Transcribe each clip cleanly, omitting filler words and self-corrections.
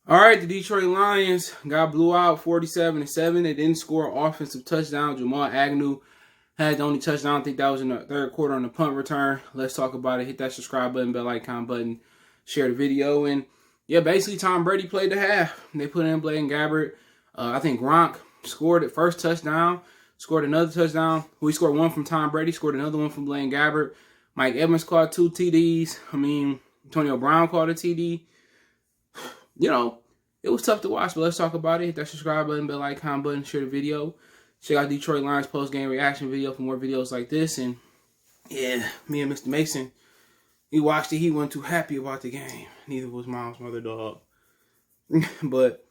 All right, the Detroit Lions got blew out 47-7. They didn't score an offensive touchdown. Jamal Agnew had the only touchdown. I think that was in the third quarter on the punt return. Let's talk about it. Hit that subscribe button, bell icon button, share the video. And yeah, basically Tom Brady played the half. They put in Blaine Gabbert. I think Gronk scored the first touchdown, scored another touchdown. We scored one from Tom Brady, scored another one from Blaine Gabbert. Mike Evans caught 2 TDs. Antonio Brown caught a TD. It was tough to watch, but let's talk about it. Hit that subscribe button, bell icon button, share the video. Check out Detroit Lions post-game reaction video for more videos like this. And yeah, me and Mr. Mason, he watched it. He wasn't too happy about the game. Neither was Mom's mother, Dawg. But,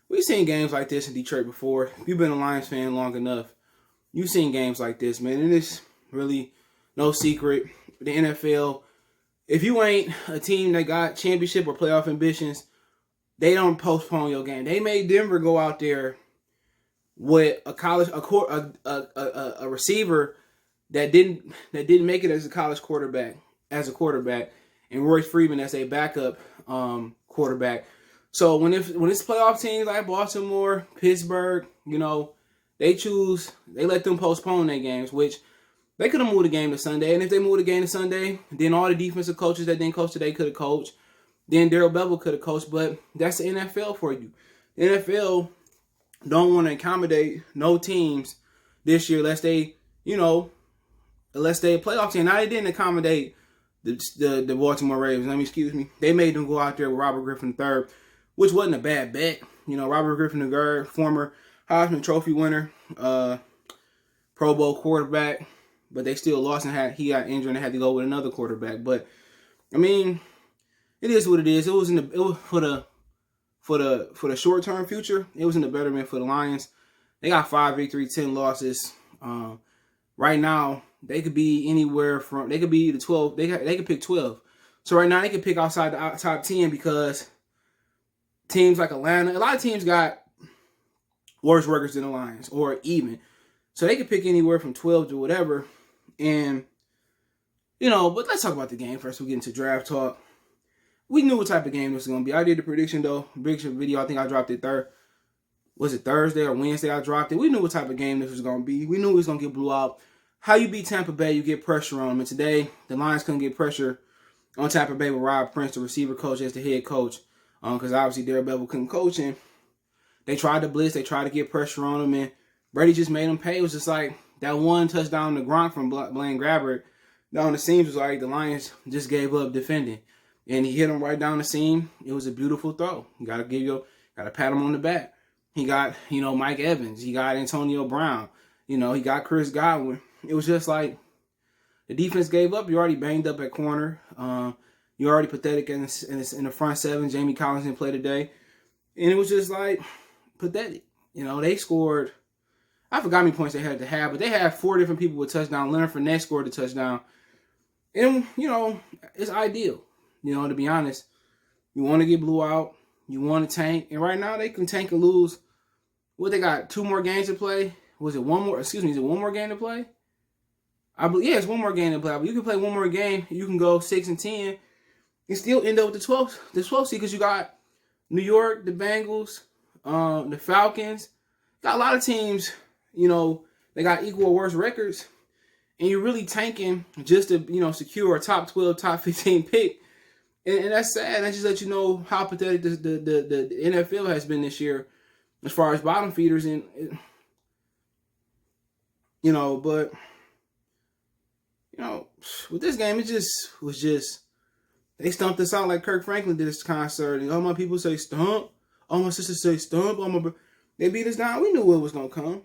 we've seen games like this in Detroit before. If you've been a Lions fan long enough, you've seen games like this, man. And it's really no secret. The NFL, if you ain't a team that got championship or playoff ambitions, they don't postpone your game. They made Denver go out there with a receiver that didn't make it as a college quarterback, and Royce Freeman as a backup quarterback. So when it's playoff teams like Baltimore, Pittsburgh, they let them postpone their games, which they could have moved the game to Sunday. And if they moved the game to Sunday, then all the defensive coaches that didn't coach today could have coached. Then Darrell Bevell could have coached. But that's the NFL for you. The NFL don't want to accommodate no teams this year unless they a playoff team. Now, they didn't accommodate the Baltimore Ravens. They made them go out there with Robert Griffin III, which wasn't a bad bet. Robert Griffin III, former Heisman Trophy winner, Pro Bowl quarterback. But they still lost and he got injured and had to go with another quarterback. But it is what it is. It was for the short term future. It was in the betterment for the Lions. They got 5 victories, 10 losses. Right now they could be anywhere from the 12. They could pick 12. So right now they could pick outside the top 10 because teams like Atlanta, a lot of teams got worse records than the Lions or even. So they could pick anywhere from 12 to whatever. And, but let's talk about the game first. We get into draft talk. We knew what type of game this was going to be. I did the prediction video. I think I dropped it was it Thursday or Wednesday I dropped it. We knew what type of game this was going to be. We knew it was going to get blew out. How you beat Tampa Bay, you get pressure on them. And today, the Lions couldn't get pressure on Tampa Bay with Rob Prince, the receiver coach, as the head coach. Because obviously Darrell Bevell couldn't coach him. They tried to blitz. They tried to get pressure on him. And Brady just made him pay. It was just like that one touchdown to Gronk from Blaine Gabbert down the seams was like the Lions just gave up defending. And he hit him right down the seam. It was a beautiful throw. You gotta pat him on the back. He got, Mike Evans. He got Antonio Brown. He got Chris Godwin. It was just like the defense gave up. You already banged up at corner. You're already pathetic in the front seven. Jamie Collins didn't play today. And it was just like pathetic. They scored, I forgot how many points they had to have, but they had 4 different people with touchdown. Leonard Fournette scored the touchdown. And, it's ideal. To be honest, you want to get blew out. You want to tank. And right now they can tank and lose. What, they got 2 more games to play? Is it one more game to play? I believe, yeah, it's one more game to play. But you can play one more game. You can go 6-10 and still end up with the 12th seed because you got New York, the Bengals, the Falcons. Got a lot of teams, they got equal or worse records. And you're really tanking just to, secure a top 12, top 15 pick. And that's sad. That just lets you know how pathetic the NFL has been this year as far as bottom feeders. And, but, with this game, it just was they stumped us out like Kirk Franklin did this concert. And all my people say stump. All my sisters say stump. They beat us down. We knew what was going to come.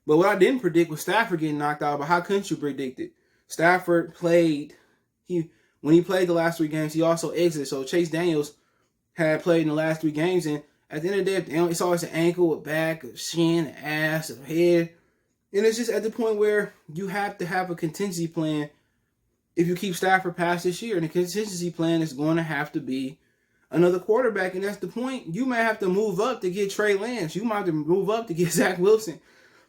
But what I didn't predict was Stafford getting knocked out. But how couldn't you predict it? Stafford played. When he played the last 3 games, he also exited. So Chase Daniels had played in the last 3 games. And at the end of the day, it's always an ankle, a back, a shin, an ass, a head. And it's just at the point where you have to have a contingency plan if you keep Stafford past this year. And the contingency plan is going to have to be another quarterback. And that's the point. You might have to move up to get Trey Lance. You might have to move up to get Zach Wilson.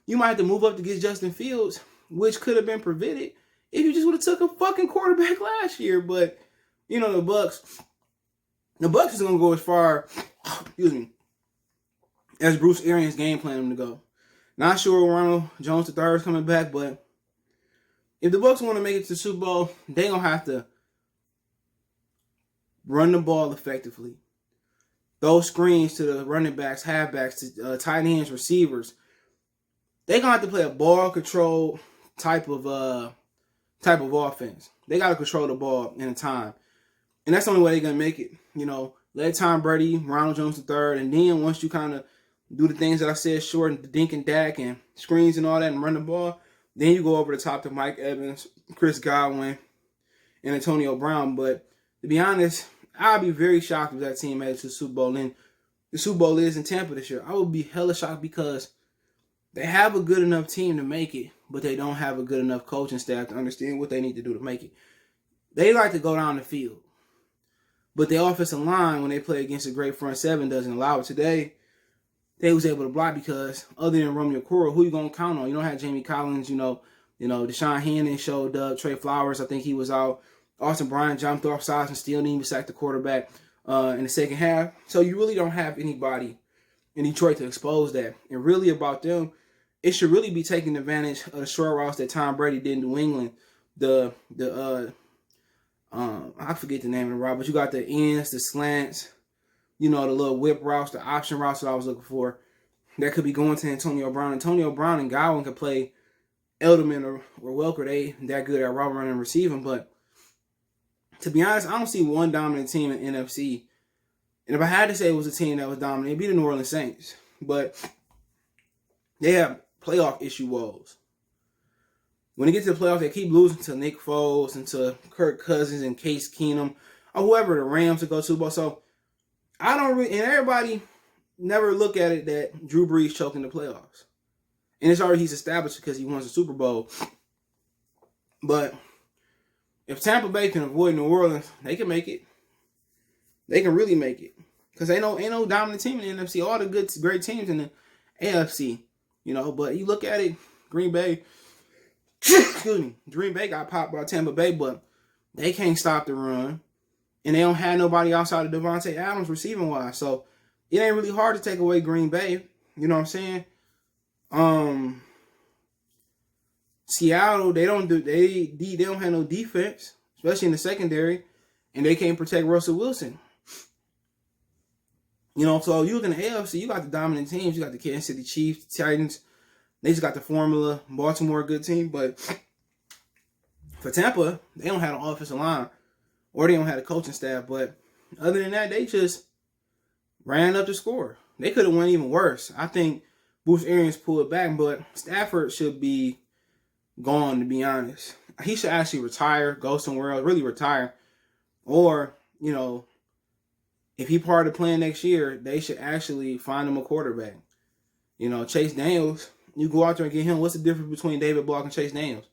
You might have to move up to get Justin Fields, which could have been prevented if you just would have took a fucking quarterback last year. But, the Bucs, The Bucs is going to go as far, excuse me, as Bruce Arians game plan them to go. Not sure Ronald Jones III is coming back, but if the Bucs want to make it to the Super Bowl, they're going to have to run the ball effectively. Those screens to the running backs, halfbacks, to tight ends, receivers. They're going to have to play a ball control type of offense. They got to control the ball in a time. And that's the only way they're going to make it. Let Tom Brady, Ronald Jones III, and then once you kind of do the things that I said, short and dink and dack and screens and all that and run the ball, then you go over the top to Mike Evans, Chris Godwin, and Antonio Brown. But to be honest, I'd be very shocked if that team made it to the Super Bowl. And the Super Bowl is in Tampa this year. I would be hella shocked because they have a good enough team to make it, but they don't have a good enough coaching staff to understand what they need to do to make it. They like to go down the field. But the offensive line, when they play against a great front seven, doesn't allow it. Today, they was able to block because other than Romeo Corral, who you going to count on? You don't have Jamie Collins, Deshaun Hannon showed up. Trey Flowers, I think he was out. Austin Bryant jumped off sides and still didn't even sack the quarterback in the second half. So you really don't have anybody in Detroit to expose that. And really about them, it should really be taking advantage of the short routes that Tom Brady did in New England. I forget the name of the route, but you got the ends, the slants, the little whip routes, the option routes that I was looking for. That could be going to Antonio Brown. Antonio Brown and Godwin could play Edelman or Welker. They that good at route running and receiving. But to be honest, I don't see one dominant team in NFC. And if I had to say it was a team that was dominant, it'd be the New Orleans Saints. But they have playoff issue woes. When they get to the playoffs, they keep losing to Nick Foles and to Kirk Cousins and Case Keenum or whoever the Rams to go to. But so I don't really, and everybody never look at it that Drew Brees choking the playoffs. And it's already he's established because he won the Super Bowl. But if Tampa Bay can avoid New Orleans, they can make it. They can really make it. Because ain't no dominant team in the NFC. All the great teams in the AFC. But you look at it, Green Bay, excuse me, Green Bay got popped by Tampa Bay, but they can't stop the run. And they don't have nobody outside of Devontae Adams receiving wise. So it ain't really hard to take away Green Bay. You know what I'm saying? Seattle, they don't have no defense, especially in the secondary, and they can't protect Russell Wilson. So you look in the AFC, you got the dominant teams. You got the Kansas City Chiefs, the Titans. They just got the formula. Baltimore, a good team. But for Tampa, they don't have an offensive line or they don't have a coaching staff. But other than that, they just ran up the score. They could have won even worse. I think Bruce Arians pulled back, but Stafford should be gone, to be honest. He should actually retire, go somewhere else, really retire. Or, if he part of the plan next year, they should actually find him a quarterback. Chase Daniels, you go out there and get him. What's the difference between David Block and Chase Daniels?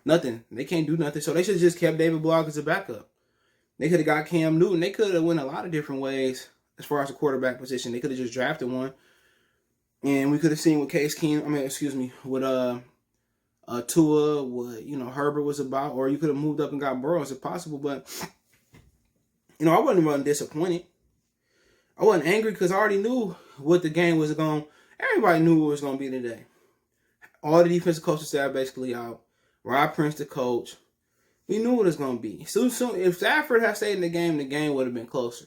Nothing. They can't do nothing. So they should have just kept David Block as a backup. They could have got Cam Newton. They could have went a lot of different ways as far as the quarterback position. They could have just drafted one. And we could have seen what with Tua, what, Herbert was about. Or you could have moved up and got Burrows if possible. But, I wasn't disappointed. I wasn't angry because I already knew what the game was going. Everybody knew what it was going to be today. All the defensive coaching staff basically out. Rob Prince, the coach. We knew what it was going to be. Soon, if Stafford had stayed in the game would have been closer.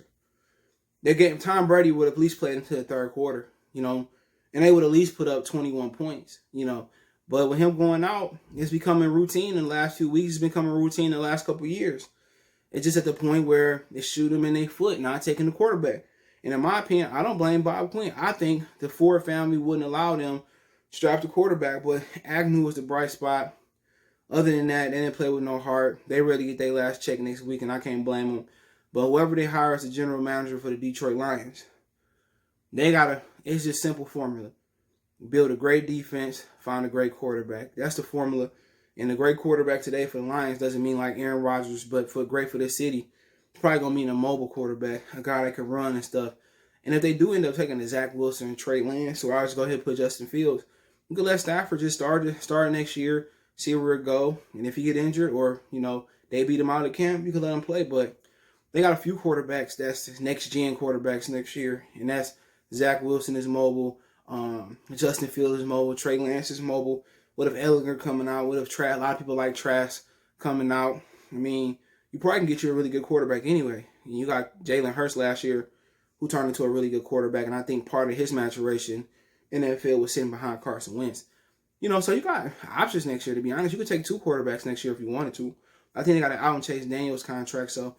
Tom Brady would have at least played into the third quarter, and they would at least put up 21 points, But with him going out, it's becoming routine in the last few weeks. It's becoming routine in the last couple of years. It's just at the point where they shoot him in their foot, not taking the quarterback. And in my opinion, I don't blame Bob Quinn. I think the Ford family wouldn't allow them to strap the quarterback, but Agnew was the bright spot. Other than that, they didn't play with no heart. They ready to get their last check next week, and I can't blame them. But whoever they hire as the general manager for the Detroit Lions, it's just simple formula. Build a great defense, find a great quarterback. That's the formula. And the great quarterback today for the Lions doesn't mean like Aaron Rodgers, but great for this city. It's probably going to mean a mobile quarterback, a guy that can run and stuff. And if they do end up taking the Zach Wilson and Trey Lance, so I'll just go ahead and put Justin Fields, you can let Stafford just start next year, see where it go. And if he get injured or, they beat him out of camp, you can let him play. But they got a few quarterbacks that's next-gen quarterbacks next year, and that's Zach Wilson is mobile, Justin Fields is mobile, Trey Lance is mobile. What if Ellinger coming out? What if a lot of people like Trask coming out? I mean, you probably can get you a really good quarterback anyway. You got Jalen Hurts last year, who turned into a really good quarterback, and I think part of his maturation in the NFL was sitting behind Carson Wentz. So you got options next year, to be honest. You could take 2 quarterbacks next year if you wanted to. I think they got an out and Chase Daniels contract, so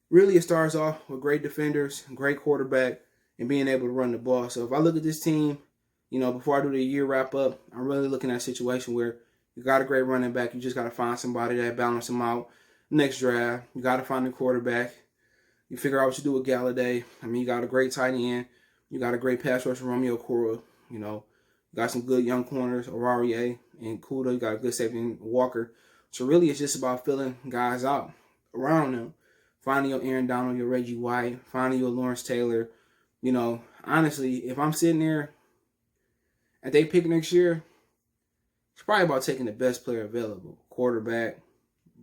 really it starts off with great defenders, great quarterback, and being able to run the ball. So if I look at this team, before I do the year wrap up, I'm really looking at a situation where you got a great running back. You just got to find somebody that balance them out. Next draft, you got to find a quarterback. You figure out what you do with Galladay. I mean, you got a great tight end. You got a great pass rusher, Romeo Cora. You got some good young corners, Aurarie and Kuda. You got a good safety in Walker. So really, it's just about filling guys out around them. Finding your Aaron Donald, your Reggie White, finding your Lawrence Taylor. Honestly, if I'm sitting there and they pick next year, it's probably about taking the best player available. Quarterback,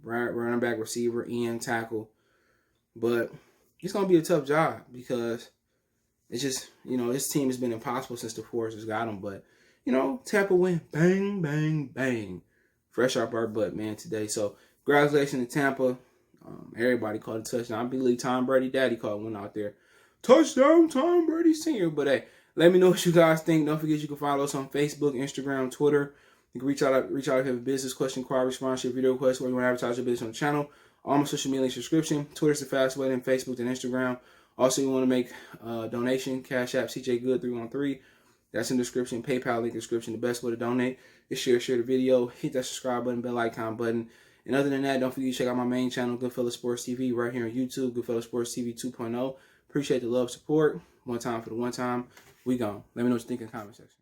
running back, receiver, end, tackle. But it's going to be a tough job because it's just, this team has been impossible since the Foresters got them. But, Tampa went bang, bang, bang. Fresh off our butt, man, today. So, congratulations to Tampa. Everybody called a touchdown. I believe Tom Brady daddy called one out there. Touchdown, Tom Brady Sr. But, hey, let me know what you guys think. Don't forget you can follow us on Facebook, Instagram, Twitter. You can reach out if you have a business question, inquiry, response, your video request, or you want to advertise your business on the channel. All my social media subscription. Twitter's the fastest way than Facebook and Instagram. Also, you want to make a donation. Cash App, CJ Good 313. That's in the description. PayPal link in the description. The best way to donate is share the video. Hit that subscribe button, bell icon button. And other than that, don't forget to check out my main channel, Goodfellas Sports TV, right here on YouTube, Goodfellas Sports TV 2.0. Appreciate the love, support. One time for the one time. We gone. Let me know what you think in the comment section.